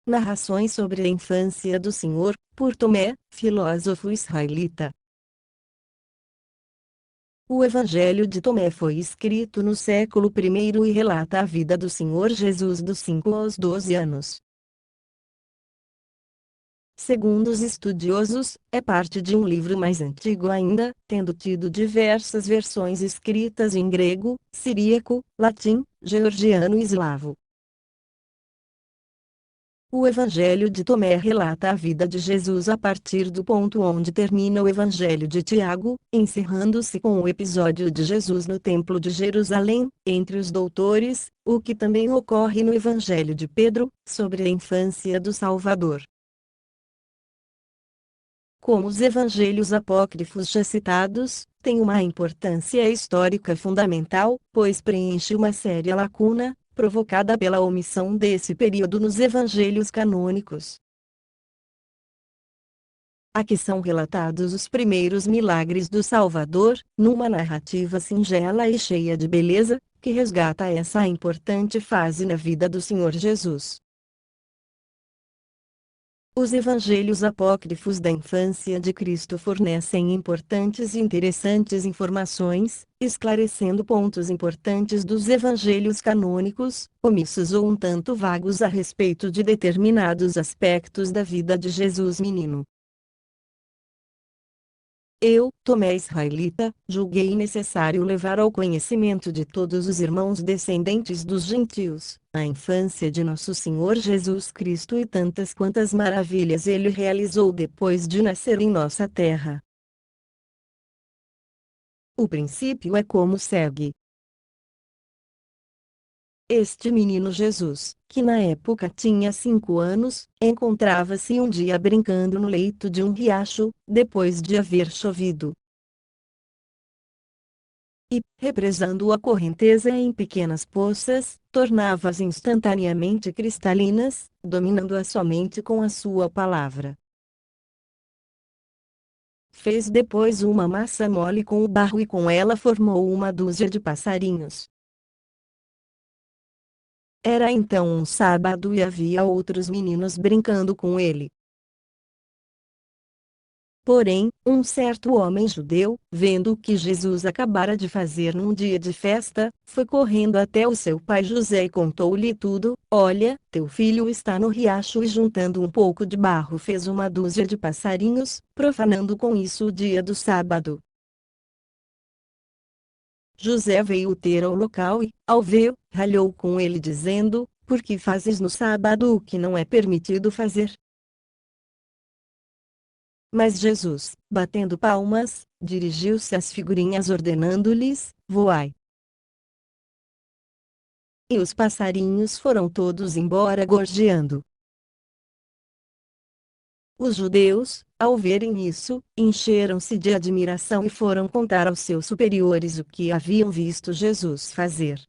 Narrações sobre a infância do Senhor, por Tomé, filósofo israelita. O Evangelho de Tomé foi escrito no século I e relata a vida do Senhor Jesus dos 5 aos 12 anos. Segundo os estudiosos, é parte de um livro mais antigo ainda, tendo tido diversas versões escritas em grego, siríaco, latim, georgiano e eslavo. O Evangelho de Tomé relata a vida de Jesus a partir do ponto onde termina o Evangelho de Tiago, encerrando-se com o episódio de Jesus no Templo de Jerusalém, entre os doutores, o que também ocorre no Evangelho de Pedro, sobre a infância do Salvador. Como os evangelhos apócrifos já citados, tem uma importância histórica fundamental, pois preenche uma séria lacuna, provocada pela omissão desse período nos evangelhos canônicos. Aqui são relatados os primeiros milagres do Salvador, numa narrativa singela e cheia de beleza, que resgata essa importante fase na vida do Senhor Jesus. Os evangelhos apócrifos da infância de Cristo fornecem importantes e interessantes informações, esclarecendo pontos importantes dos evangelhos canônicos, omissos ou um tanto vagos a respeito de determinados aspectos da vida de Jesus menino. Eu, Tomé israelita, julguei necessário levar ao conhecimento de todos os irmãos descendentes dos gentios, a infância de nosso Senhor Jesus Cristo e tantas quantas maravilhas ele realizou depois de nascer em nossa terra. O princípio é como segue. Este menino Jesus, que na época tinha 5 anos, encontrava-se um dia brincando no leito de um riacho, depois de haver chovido. E, represando a correnteza em pequenas poças, tornava-as instantaneamente cristalinas, dominando-a somente com a sua palavra. Fez depois uma massa mole com o barro e com ela formou uma dúzia de passarinhos. Era então um sábado e havia outros meninos brincando com ele. Porém, um certo homem judeu, vendo o que Jesus acabara de fazer num dia de festa, foi correndo até o seu pai José e contou-lhe tudo. Olha, teu filho está no riacho, e juntando um pouco de barro fez uma dúzia de passarinhos, profanando com isso o dia do sábado. José veio ter ao local e, ao vê-o, ralhou com ele dizendo: Por que fazes no sábado o que não é permitido fazer? Mas Jesus, batendo palmas, dirigiu-se às figurinhas ordenando-lhes: Voai. E os passarinhos foram todos embora gorjeando. Os judeus, ao verem isso, encheram-se de admiração e foram contar aos seus superiores o que haviam visto Jesus fazer.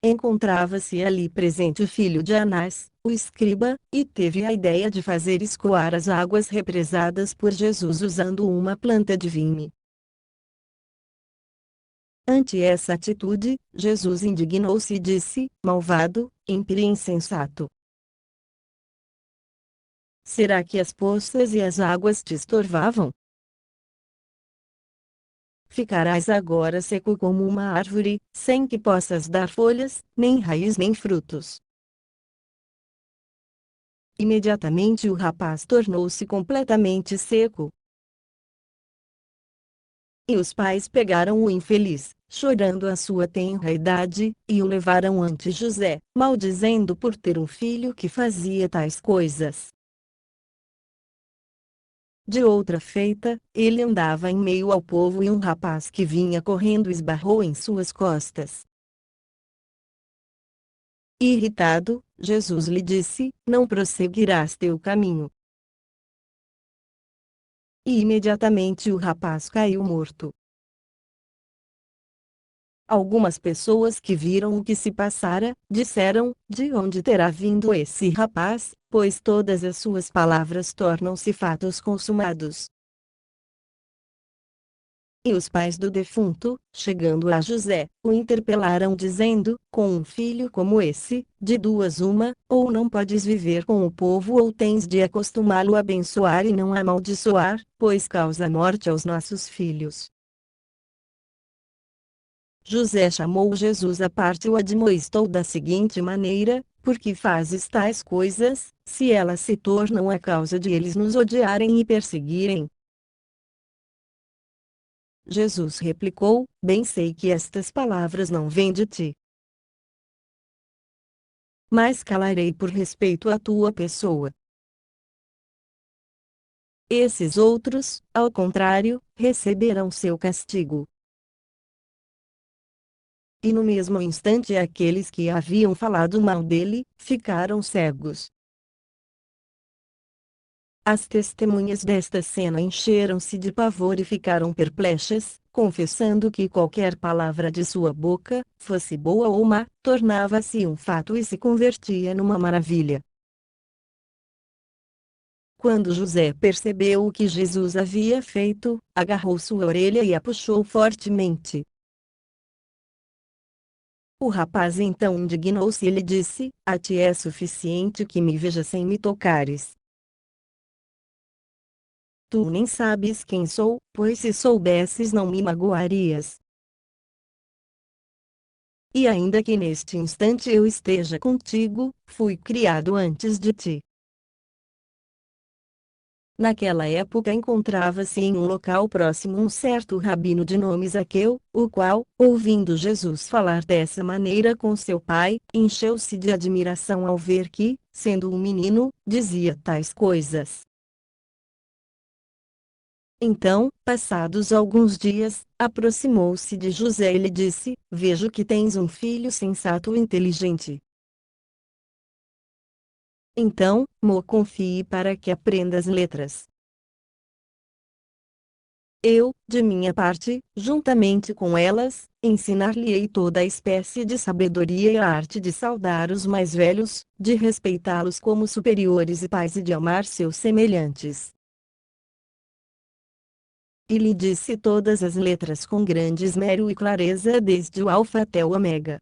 Encontrava-se ali presente o filho de Anás, o escriba, e teve a ideia de fazer escoar as águas represadas por Jesus usando uma planta de vime. Ante essa atitude, Jesus indignou-se e disse: Malvado, ímpio e insensato. Será que as poças e as águas te estorvavam? Ficarás agora seco como uma árvore, sem que possas dar folhas, nem raiz nem frutos. Imediatamente o rapaz tornou-se completamente seco. E os pais pegaram o infeliz, chorando a sua tenra idade, e o levaram ante José, maldizendo por ter um filho que fazia tais coisas. De outra feita, ele andava em meio ao povo e um rapaz que vinha correndo esbarrou em suas costas. Irritado, Jesus lhe disse: Não prosseguirás teu caminho. E imediatamente o rapaz caiu morto. Algumas pessoas que viram o que se passara, disseram: De onde terá vindo esse rapaz, pois todas as suas palavras tornam-se fatos consumados. E os pais do defunto, chegando a José, o interpelaram dizendo: com um filho como esse, de duas uma, ou não podes viver com o povo ou tens de acostumá-lo a abençoar e não a amaldiçoar, pois causa morte aos nossos filhos. José chamou Jesus à parte e o admoestou da seguinte maneira: por que fazes tais coisas, se elas se tornam a causa de eles nos odiarem e perseguirem? Jesus replicou: bem sei que estas palavras não vêm de ti. Mas calarei por respeito à tua pessoa. Esses outros, ao contrário, receberão seu castigo. E no mesmo instante aqueles que haviam falado mal dele, ficaram cegos. As testemunhas desta cena encheram-se de pavor e ficaram perplexas, confessando que qualquer palavra de sua boca, fosse boa ou má, tornava-se um fato e se convertia numa maravilha. Quando José percebeu o que Jesus havia feito, agarrou sua orelha e a puxou fortemente. O rapaz então indignou-se e lhe disse: a ti é suficiente que me vejas sem me tocares. Tu nem sabes quem sou, pois se soubesses não me magoarias. E ainda que neste instante eu esteja contigo, fui criado antes de ti. Naquela época encontrava-se em um local próximo um certo rabino de nome Zaqueu, o qual, ouvindo Jesus falar dessa maneira com seu pai, encheu-se de admiração ao ver que, sendo um menino, dizia tais coisas. Então, passados alguns dias, aproximou-se de José e lhe disse: vejo que tens um filho sensato e inteligente. Então, mo confie para que aprenda as letras. Eu, de minha parte, juntamente com elas, ensinar-lhe-ei toda a espécie de sabedoria e a arte de saudar os mais velhos, de respeitá-los como superiores e pais e de amar seus semelhantes. E lhe disse todas as letras com grande esmero e clareza desde o alfa até o ômega.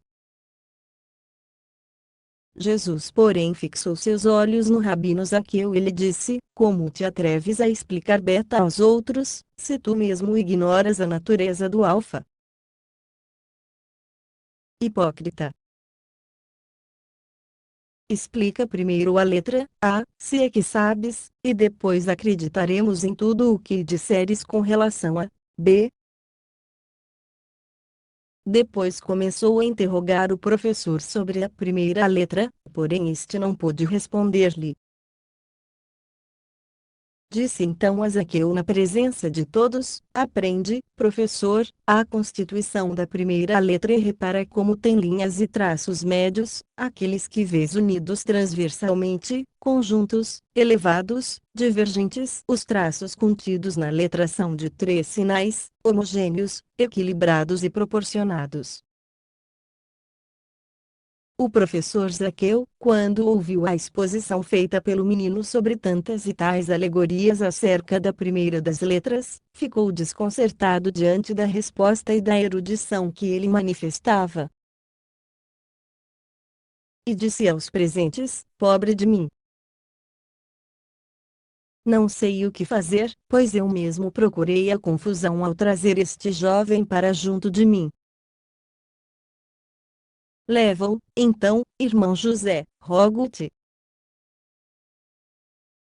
Jesus porém fixou seus olhos no rabino Zaqueu e lhe disse: como te atreves a explicar beta aos outros, se tu mesmo ignoras a natureza do alfa? Hipócrita! Explica primeiro a letra A, se é que sabes, e depois acreditaremos em tudo o que disseres com relação a B. Depois começou a interrogar o professor sobre a primeira letra, porém este não pôde responder-lhe. Disse então a Zaqueu na presença de todos: aprende, professor, a constituição da primeira letra e repara como tem linhas e traços médios, aqueles que vês unidos transversalmente, conjuntos, elevados, divergentes. Os traços contidos na letra são de três sinais, homogêneos, equilibrados e proporcionados. O professor Zaqueu, quando ouviu a exposição feita pelo menino sobre tantas e tais alegorias acerca da primeira das letras, ficou desconcertado diante da resposta e da erudição que ele manifestava. E disse aos presentes: pobre de mim! Não sei o que fazer, pois eu mesmo procurei a confusão ao trazer este jovem para junto de mim. Leva-o, então, irmão José, rogo-te.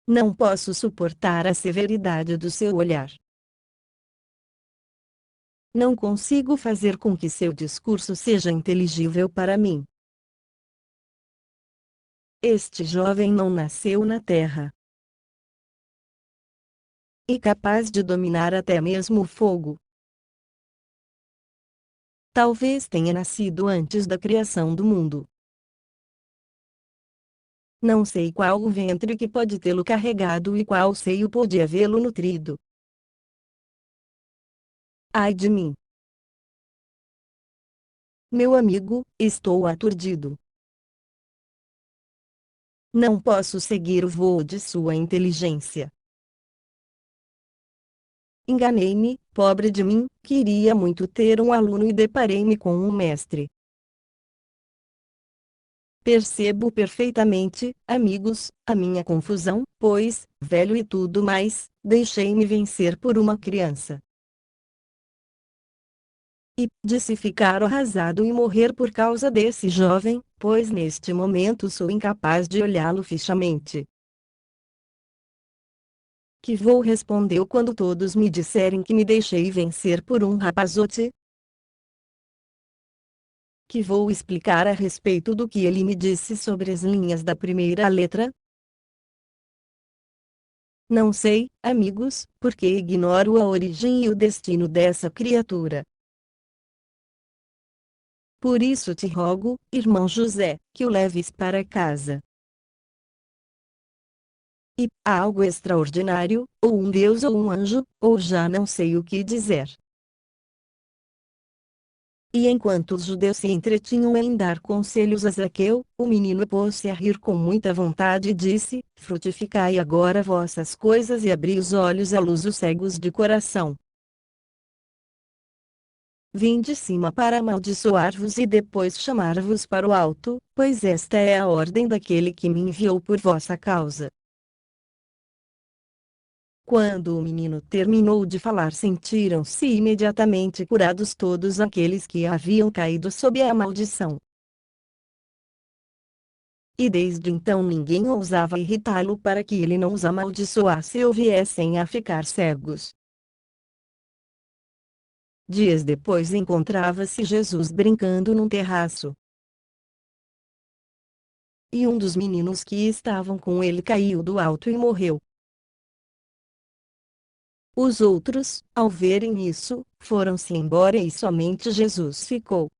Não posso suportar a severidade do seu olhar. Não consigo fazer com que seu discurso seja inteligível para mim. Este jovem não nasceu na terra. E capaz de dominar até mesmo o fogo. Talvez tenha nascido antes da criação do mundo. Não sei qual o ventre que pode tê-lo carregado e qual seio pode havê-lo nutrido. Ai de mim! Meu amigo, estou aturdido. Não posso seguir o voo de sua inteligência. Enganei-me, pobre de mim, queria muito ter um aluno e deparei-me com um mestre. Percebo perfeitamente, amigos, a minha confusão, pois, velho e tudo mais, deixei-me vencer por uma criança. E, disse ficar arrasado e morrer por causa desse jovem, pois neste momento sou incapaz de olhá-lo fixamente. Que vou respondeu quando todos me disserem que me deixei vencer por um rapazote? Que vou explicar a respeito do que ele me disse sobre as linhas da primeira letra? Não sei, amigos, porque ignoro a origem e o destino dessa criatura. Por isso te rogo, irmão José, que o leves para casa. E, algo extraordinário, ou um Deus ou um anjo, ou já não sei o que dizer. E enquanto os judeus se entretinham em dar conselhos a Zaqueu, o menino pôs-se a rir com muita vontade e disse: Frutificai agora vossas coisas e abri os olhos à luz os cegos de coração. Vim de cima para amaldiçoar-vos e depois chamar-vos para o alto, pois esta é a ordem daquele que me enviou por vossa causa. Quando o menino terminou de falar, sentiram-se imediatamente curados todos aqueles que haviam caído sob a maldição. E desde então ninguém ousava irritá-lo para que ele não os amaldiçoasse ou viessem a ficar cegos. Dias depois encontrava-se Jesus brincando num terraço. E um dos meninos que estavam com ele caiu do alto e morreu. Os outros, ao verem isso, foram-se embora e somente Jesus ficou.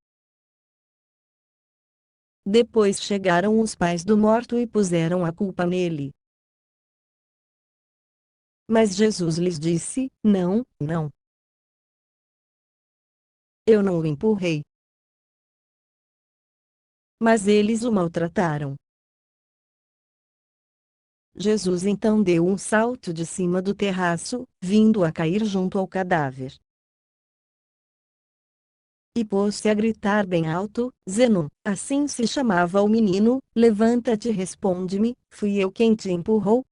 Depois chegaram os pais do morto e puseram a culpa nele. Mas Jesus lhes disse: Não, não. Eu não o empurrei. Mas eles o maltrataram. Jesus então deu um salto de cima do terraço, vindo a cair junto ao cadáver. E pôs-se a gritar bem alto: Zenon, assim se chamava o menino, levanta-te e responde-me, fui eu quem te empurrou?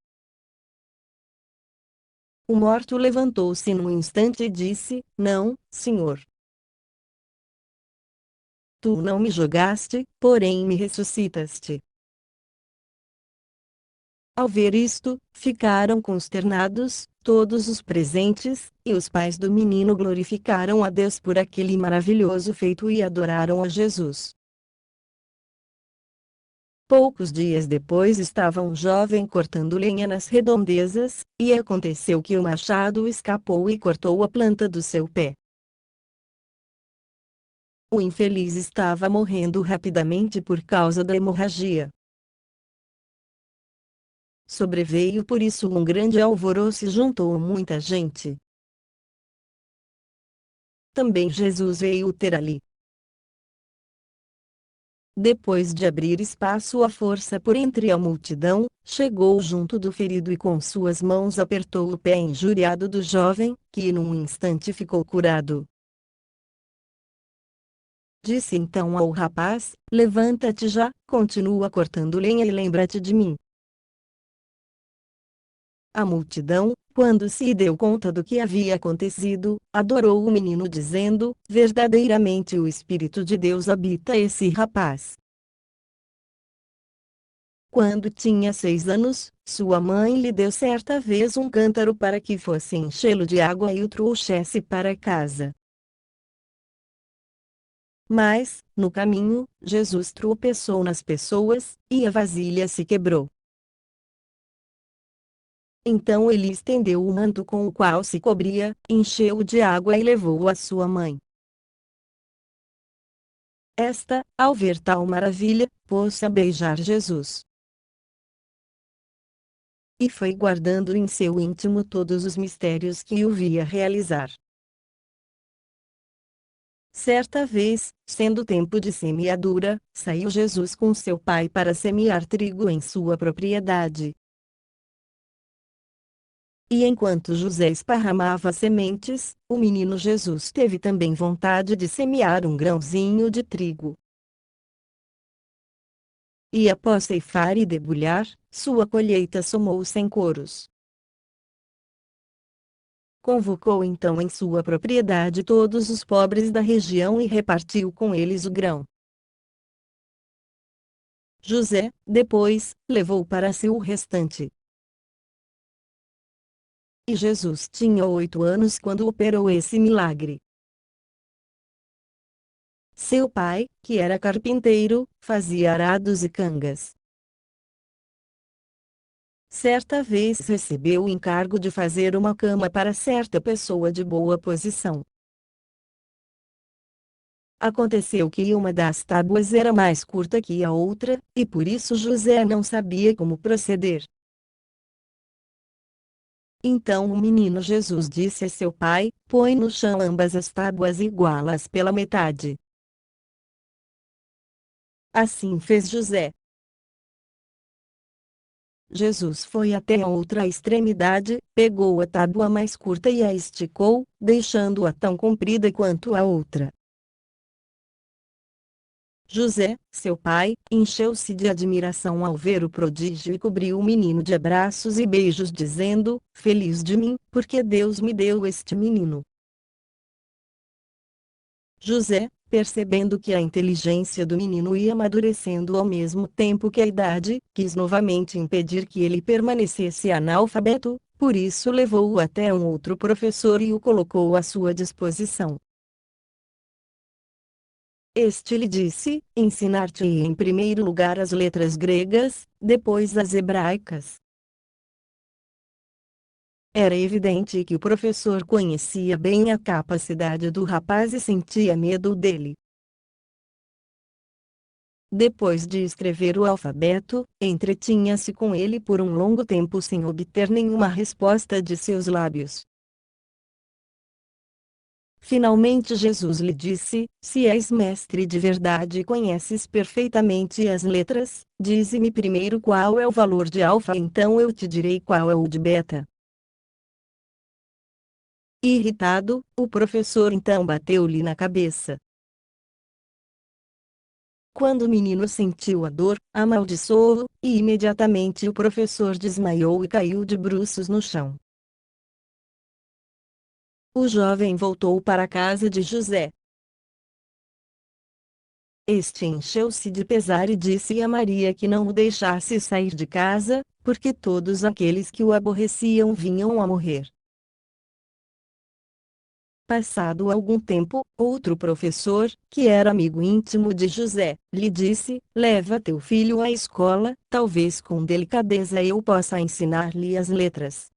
O morto levantou-se num instante e disse: Não, Senhor. Tu não me jogaste, porém me ressuscitaste. Ao ver isto, ficaram consternados, todos os presentes, e os pais do menino glorificaram a Deus por aquele maravilhoso feito e adoraram a Jesus. Poucos dias depois estava um jovem cortando lenha nas redondezas, e aconteceu que o machado escapou e cortou a planta do seu pé. O infeliz estava morrendo rapidamente por causa da hemorragia. Sobreveio por isso um grande alvoroço e juntou muita gente. Também Jesus veio ter ali. Depois de abrir espaço à força por entre a multidão, chegou junto do ferido e com suas mãos apertou o pé injuriado do jovem, que num instante ficou curado. Disse então ao rapaz: Levanta-te já, continua cortando lenha e lembra-te de mim. A multidão, quando se deu conta do que havia acontecido, adorou o menino dizendo: Verdadeiramente o Espírito de Deus habita esse rapaz. Quando tinha 6 anos, sua mãe lhe deu certa vez um cântaro para que fosse enchê-lo de água e o trouxesse para casa. Mas, no caminho, Jesus tropeçou nas pessoas, e a vasilha se quebrou. Então ele estendeu o manto com o qual se cobria, encheu-o de água e levou-o à sua mãe. Esta, ao ver tal maravilha, pôs-se a beijar Jesus. E foi guardando em seu íntimo todos os mistérios que o via realizar. Certa vez, sendo tempo de semeadura, saiu Jesus com seu pai para semear trigo em sua propriedade. E enquanto José esparramava sementes, o menino Jesus teve também vontade de semear um grãozinho de trigo. E após ceifar e debulhar, sua colheita somou 100 coros. Convocou então em sua propriedade todos os pobres da região e repartiu com eles o grão. José, depois, levou para si o restante. E Jesus tinha 8 anos quando operou esse milagre. Seu pai, que era carpinteiro, fazia arados e cangas. Certa vez recebeu o encargo de fazer uma cama para certa pessoa de boa posição. Aconteceu que uma das tábuas era mais curta que a outra, e por isso José não sabia como proceder. Então o menino Jesus disse a seu pai: põe no chão ambas as tábuas e iguala-as pela metade. Assim fez José. Jesus foi até a outra extremidade, pegou a tábua mais curta e a esticou, deixando-a tão comprida quanto a outra. José, seu pai, encheu-se de admiração ao ver o prodígio e cobriu o menino de abraços e beijos, dizendo: Feliz de mim, porque Deus me deu este menino. José, percebendo que a inteligência do menino ia amadurecendo ao mesmo tempo que a idade, quis novamente impedir que ele permanecesse analfabeto, por isso levou-o até um outro professor e o colocou à sua disposição. Este lhe disse: ensinar-te-ei em primeiro lugar as letras gregas, depois as hebraicas. Era evidente que o professor conhecia bem a capacidade do rapaz e sentia medo dele. Depois de escrever o alfabeto, entretinha-se com ele por um longo tempo sem obter nenhuma resposta de seus lábios. Finalmente Jesus lhe disse: Se és mestre de verdade e conheces perfeitamente as letras, dize-me primeiro qual é o valor de alfa, então eu te direi qual é o de beta. Irritado, o professor então bateu-lhe na cabeça. Quando o menino sentiu a dor, amaldiçoou-o, e imediatamente o professor desmaiou e caiu de bruços no chão. O jovem voltou para a casa de José. Este encheu-se de pesar e disse a Maria que não o deixasse sair de casa, porque todos aqueles que o aborreciam vinham a morrer. Passado algum tempo, outro professor, que era amigo íntimo de José, lhe disse: leva teu filho à escola, talvez com delicadeza eu possa ensinar-lhe as letras.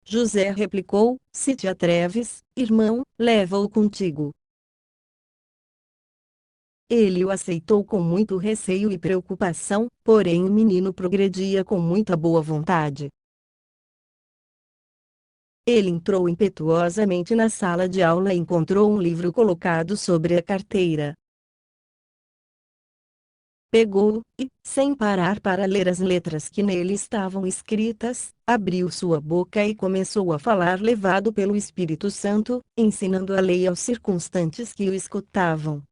José replicou: se te atreves, irmão, leva-o contigo. Ele o aceitou com muito receio e preocupação, porém o menino progredia com muita boa vontade. Ele entrou impetuosamente na sala de aula e encontrou um livro colocado sobre a carteira. Pegou-o, e, sem parar para ler as letras que nele estavam escritas, abriu sua boca e começou a falar levado pelo Espírito Santo, ensinando a lei aos circunstantes que o escutavam.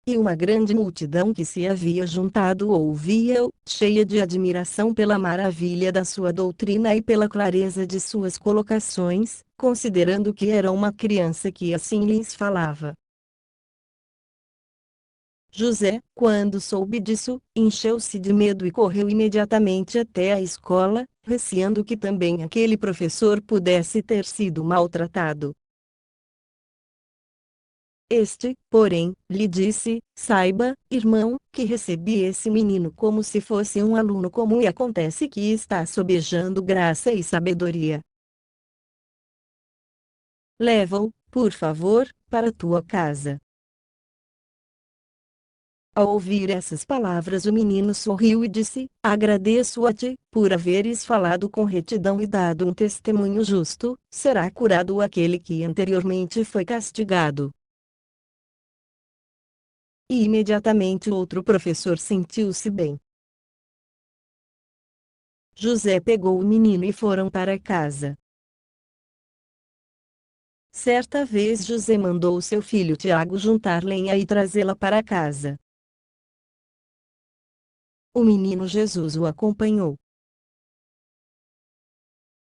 E uma grande multidão que se havia juntado ouvia-o, cheia de admiração pela maravilha da sua doutrina e pela clareza de suas colocações, considerando que era uma criança que assim lhes falava. José, quando soube disso, encheu-se de medo e correu imediatamente até a escola, receando que também aquele professor pudesse ter sido maltratado. Este, porém, lhe disse: saiba, irmão, que recebi esse menino como se fosse um aluno comum e acontece que está sobejando graça e sabedoria. Leva-o, por favor, para tua casa. Ao ouvir essas palavras, o menino sorriu e disse: agradeço a ti, por haveres falado com retidão e dado um testemunho justo, será curado aquele que anteriormente foi castigado. E imediatamente outro professor sentiu-se bem. José pegou o menino e foram para casa. Certa vez José mandou seu filho Tiago juntar lenha e trazê-la para casa. O menino Jesus o acompanhou.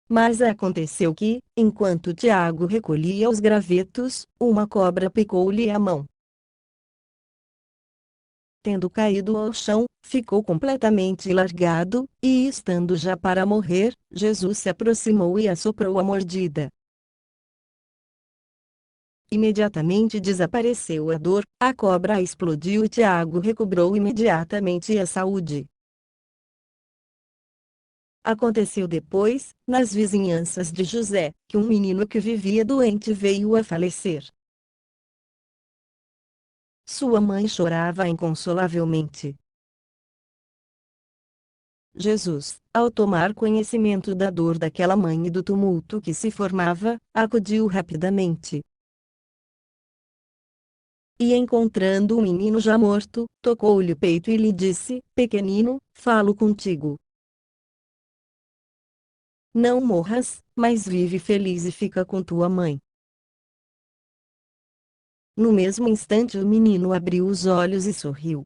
Mas aconteceu que, enquanto Tiago recolhia os gravetos, uma cobra picou-lhe a mão. Tendo caído ao chão, ficou completamente largado, e estando já para morrer, Jesus se aproximou e assoprou a mordida. Imediatamente desapareceu a dor, a cobra explodiu e Tiago recobrou imediatamente a saúde. Aconteceu depois, nas vizinhanças de José, que um menino que vivia doente veio a falecer. Sua mãe chorava inconsolavelmente. Jesus, ao tomar conhecimento da dor daquela mãe e do tumulto que se formava, acudiu rapidamente. E encontrando o menino já morto, tocou-lhe o peito e lhe disse: Pequenino, falo contigo. Não morras, mas vive feliz e fica com tua mãe. No mesmo instante o menino abriu os olhos e sorriu.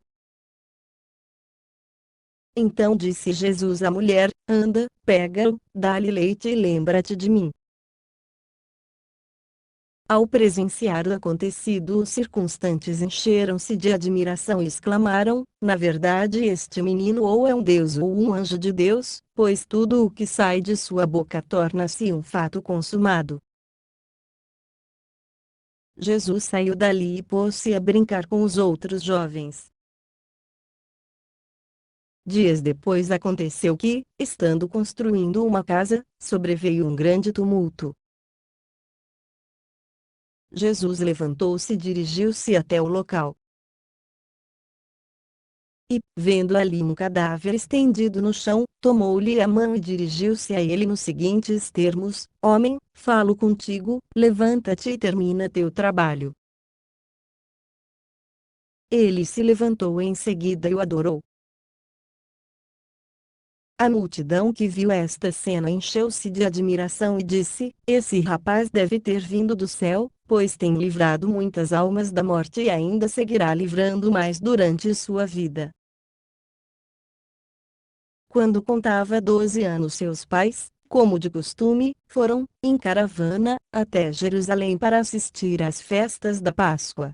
Então disse Jesus à mulher: Anda, pega-o, dá-lhe leite e lembra-te de mim. Ao presenciar o acontecido, os circunstantes encheram-se de admiração e exclamaram: Na verdade, este menino ou é um Deus ou um anjo de Deus, pois tudo o que sai de sua boca torna-se um fato consumado. Jesus saiu dali e pôs-se a brincar com os outros jovens. Dias depois aconteceu que, estando construindo uma casa, sobreveio um grande tumulto. Jesus levantou-se e dirigiu-se até o local. E, vendo ali um cadáver estendido no chão, tomou-lhe a mão e dirigiu-se a ele nos seguintes termos: Homem, falo contigo, levanta-te e termina teu trabalho. Ele se levantou em seguida e o adorou. A multidão que viu esta cena encheu-se de admiração e disse: Esse rapaz deve ter vindo do céu, pois tem livrado muitas almas da morte e ainda seguirá livrando mais durante sua vida. Quando contava 12 anos, seus pais, como de costume, foram, em caravana, até Jerusalém para assistir às festas da Páscoa.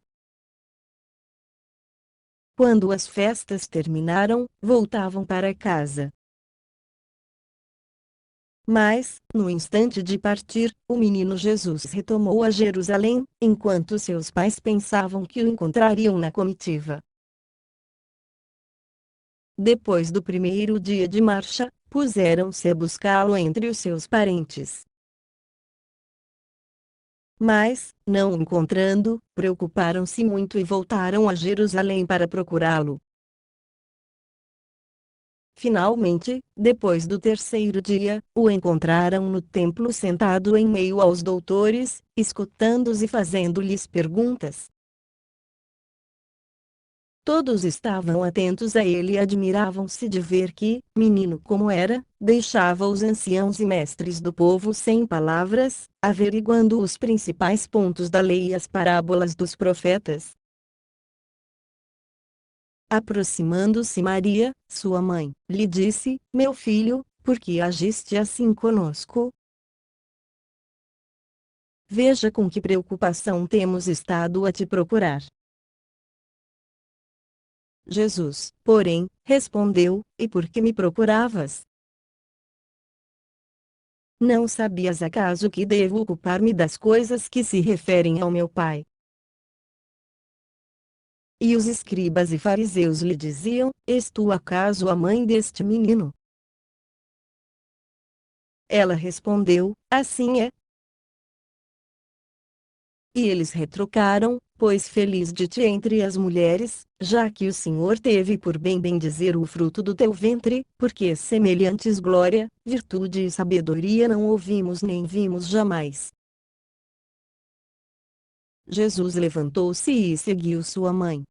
Quando as festas terminaram, voltavam para casa. Mas, no instante de partir, o menino Jesus retomou a Jerusalém, enquanto seus pais pensavam que o encontrariam na comitiva. Depois do primeiro dia de marcha, puseram-se a buscá-lo entre os seus parentes. Mas, não o encontrando, preocuparam-se muito e voltaram a Jerusalém para procurá-lo. Finalmente, depois do terceiro dia, o encontraram no templo sentado em meio aos doutores, escutando-os e fazendo-lhes perguntas. Todos estavam atentos a ele e admiravam-se de ver que, menino como era, deixava os anciãos e mestres do povo sem palavras, averiguando os principais pontos da lei e as parábolas dos profetas. Aproximando-se Maria, sua mãe, lhe disse: Meu filho, por que agiste assim conosco? Veja com que preocupação temos estado a te procurar. Jesus, porém, respondeu: E por que me procuravas? Não sabias acaso que devo ocupar-me das coisas que se referem ao meu Pai? E os escribas e fariseus lhe diziam: És tu acaso a mãe deste menino? Ela respondeu: Assim é. E eles retrucaram: Pois feliz de ti entre as mulheres, já que o Senhor teve por bem bendizer o fruto do teu ventre, porque semelhantes glória, virtude e sabedoria não ouvimos nem vimos jamais. Jesus levantou-se e seguiu sua mãe.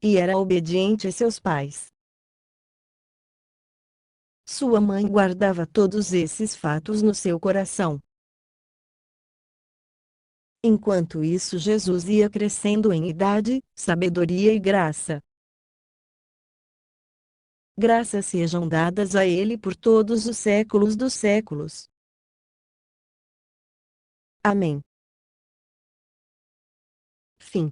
E era obediente a seus pais. Sua mãe guardava todos esses fatos no seu coração. Enquanto isso, Jesus ia crescendo em idade, sabedoria e graça. Graças sejam dadas a Ele por todos os séculos dos séculos. Amém. Fim.